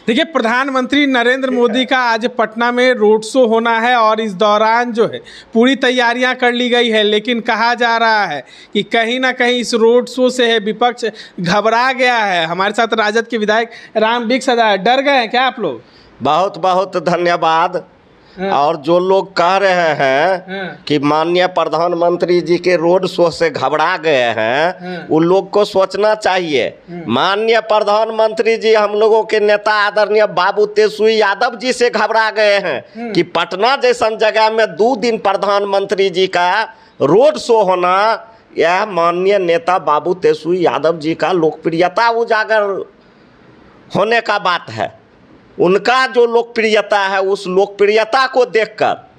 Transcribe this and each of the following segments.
देखिए, प्रधानमंत्री नरेंद्र मोदी का आज पटना में रोड शो होना है और इस दौरान जो है पूरी तैयारियां कर ली गई है, लेकिन कहा जा रहा है कि कहीं ना कहीं इस रोड शो से है विपक्ष घबरा गया है। हमारे साथ राजद के विधायक राम बिक सदा, डर गए हैं क्या आप लोग? बहुत बहुत धन्यवाद। और जो लोग कह रहे हैं कि माननीय प्रधानमंत्री जी के रोड शो से घबरा गए हैं, उन लोग को सोचना चाहिए। माननीय प्रधानमंत्री जी हम लोगों के नेता आदरणीय बाबू तेजस्वी यादव जी से घबरा गए हैं कि पटना जैसन जगह में 2 दिन प्रधानमंत्री जी का रोड शो होना, यह माननीय नेता बाबू तेजस्वी यादव जी का लोकप्रियता उजागर होने का बात है। उनका जो लोकप्रियता है, उस लोकप्रियता को देखकर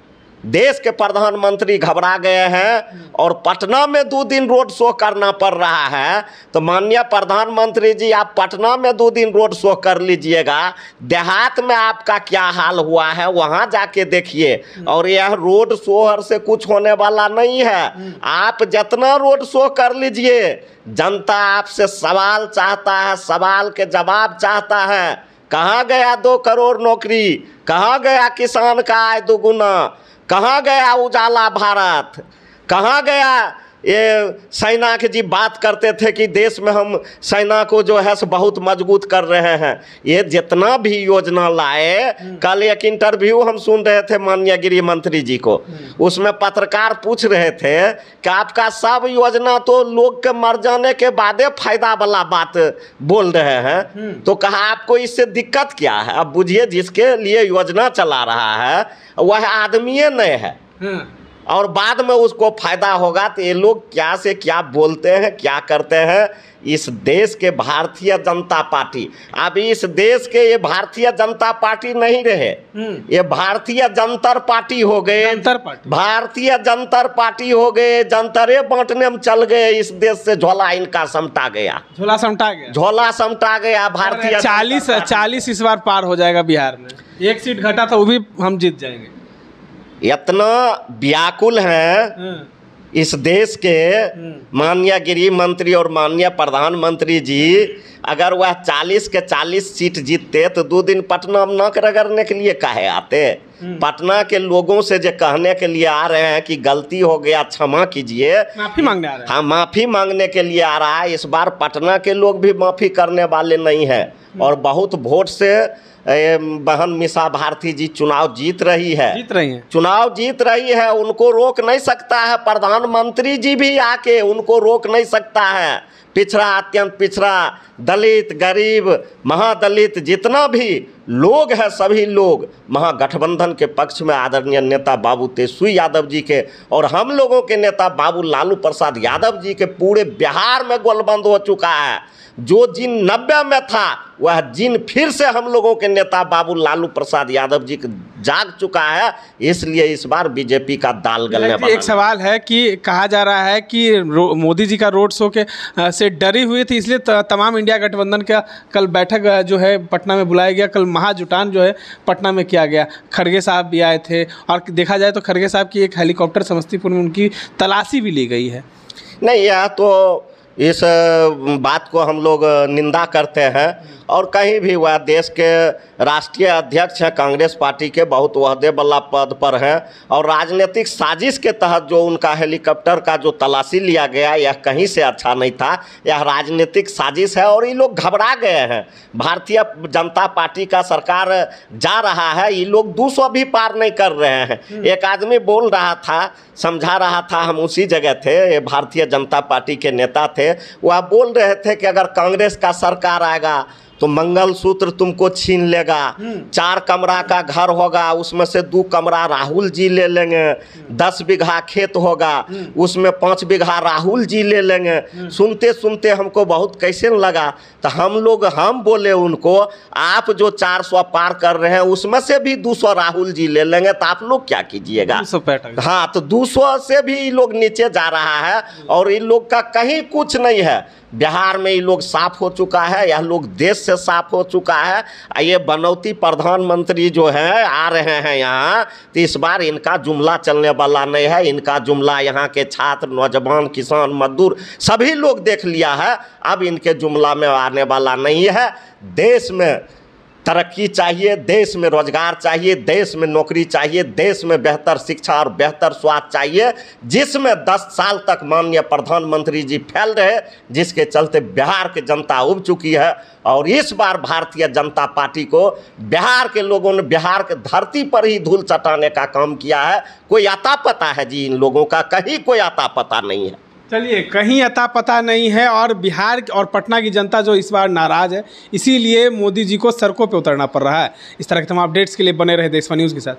देश के प्रधानमंत्री घबरा गए हैं और पटना में 2 दिन रोड शो करना पड़ रहा है। तो माननीय प्रधानमंत्री जी, आप पटना में 2 दिन रोड शो कर लीजिएगा, देहात में आपका क्या हाल हुआ है वहाँ जाके देखिए। और यह रोड शो से कुछ होने वाला नहीं है। आप जितना रोड शो कर लीजिए, जनता आपसे सवाल चाहता है, सवाल के जवाब चाहता है। कहाँ गया 2 करोड़ नौकरी? कहाँ गया किसान का आय दोगुना? कहाँ गया उजाला भारत? कहाँ गया ये सेना की जी बात करते थे कि देश में हम सेना को जो है सो बहुत मजबूत कर रहे हैं। ये जितना भी योजना लाए, कल एक इंटरव्यू हम सुन रहे थे माननीय गृह मंत्री जी को, उसमें पत्रकार पूछ रहे थे कि आपका सब योजना तो लोग के मर जाने के बादे फायदा वाला बात बोल रहे हैं, तो कहा आपको इससे दिक्कत क्या है? अब बुझिए, जिसके लिए योजना चला रहा है वह आदमी नहीं है और बाद में उसको फायदा होगा। तो ये लोग क्या से क्या बोलते हैं, क्या करते हैं। इस देश के भारतीय जनता पार्टी, अभी इस देश के ये भारतीय जनता पार्टी नहीं रहे, ये भारतीय जनतर पार्टी हो गए। भारतीय जनतर पार्टी हो गए, जनतरे बांटने में चल गए। इस देश से झोला इनका समटा गया, झोला समटा गया, झोला समटा गया। भारतीय 40 इस बार पार हो जाएगा बिहार में। 1 सीट घटा था, वो भी हम जीत जाएंगे। इतना व्याकुल है इस देश के माननीय गृह मंत्री और माननीय प्रधानमंत्री जी। अगर वह 40 के 40 सीट जीतते तो 2 दिन पटना में नाक रगड़ने के लिए काहे आते? पटना के लोगों से जो कहने के लिए आ रहे हैं कि गलती हो गया, क्षमा कीजिए, माफी मांगने आ रहे हैं। हाँ, माफी मांगने के लिए आ रहा है। इस बार पटना के लोग भी माफी करने वाले नहीं है और बहुत वोट से बहन मीसा भारती जी चुनाव जीत रही है, चुनाव जीत रही है। उनको रोक नहीं सकता है, प्रधानमंत्री जी भी आके उनको रोक नहीं सकता है। पिछड़ा, अत्यंत पिछड़ा, दलित, गरीब, महादलित, जितना भी लोग हैं, सभी लोग महागठबंधन के पक्ष में आदरणीय नेता बाबू तेजस्वी यादव जी के और हम लोगों के नेता बाबू लालू प्रसाद यादव जी के पूरे बिहार में गोलबंद हो चुका है। जो जिन 90 में था वह जिन फिर से हम लोगों के नेता बाबू लालू प्रसाद यादव जी जाग चुका है। इसलिए इस बार बीजेपी का दाल गलने वाला। एक सवाल है कि कहा जा रहा है कि मोदी जी का रोड शो के से डरी हुई थी, इसलिए तमाम इंडिया गठबंधन का कल बैठक जो है पटना में बुलाया गया। कल महाजुटान जो है पटना में किया गया। खड़गे साहब भी आए थे और देखा जाए तो खड़गे साहब की एक हेलीकॉप्टर समस्तीपुर में उनकी तलाशी भी ली गई है। नहीं, यह तो इस बात को हम लोग निंदा करते हैं और कहीं भी वह देश के राष्ट्रीय अध्यक्ष हैं, कांग्रेस पार्टी के बहुत ओहदे वाला पद पर हैं और राजनीतिक साजिश के तहत जो उनका हेलीकॉप्टर का जो तलाशी लिया गया, यह कहीं से अच्छा नहीं था। यह राजनीतिक साजिश है और ये लोग घबरा गए हैं। भारतीय जनता पार्टी का सरकार जा रहा है, ये लोग 200 भी पार नहीं कर रहे हैं। एक आदमी बोल रहा था, समझा रहा था, हम उसी जगह थे, ये भारतीय जनता पार्टी के नेता थे, वह बोल रहे थे कि अगर कांग्रेस का सरकार आएगा तो मंगलसूत्र तुमको छीन लेगा। 4 कमरा का घर होगा, उसमें से 2 कमरा राहुल जी ले लेंगे। 10 बीघा खेत होगा, उसमें 5 बीघा राहुल जी ले लेंगे। सुनते सुनते हमको बहुत कैसे लगा, तो हम बोले उनको, आप जो 400 पार कर रहे हैं उसमें से भी 200 राहुल जी ले लेंगे, तो आप लोग क्या कीजिएगा? हाँ, तो 200 से भी ये लोग नीचे जा रहा है और इन लोग का कहीं कुछ नहीं है। बिहार में ये लोग साफ हो चुका है, यह लोग देश से साफ हो चुका है। ये बनौती प्रधानमंत्री जो है आ रहे हैं यहाँ, तो इस बार इनका जुमला चलने वाला नहीं है। इनका जुमला यहाँ के छात्र, नौजवान, किसान, मजदूर सभी लोग देख लिया है। अब इनके जुमला में आने वाला नहीं है। देश में तरक्की चाहिए, देश में रोजगार चाहिए, देश में नौकरी चाहिए, देश में बेहतर शिक्षा और बेहतर स्वास्थ्य चाहिए, जिसमें 10 साल तक माननीय प्रधानमंत्री जी फैल रहे, जिसके चलते बिहार की जनता उब चुकी है। और इस बार भारतीय जनता पार्टी को बिहार के लोगों ने बिहार के धरती पर ही धूल चटाने का काम किया है। कोई अता पता है जी इन लोगों का? कहीं कोई अता पता नहीं है। चलिए, कहीं अता पता नहीं है और बिहार और पटना की जनता जो इस बार नाराज़ है, इसीलिए मोदी जी को सड़कों पे उतरना पड़ रहा है। इस तरह के तमाम अपडेट्स के लिए बने रहे देशवा न्यूज़ के साथ।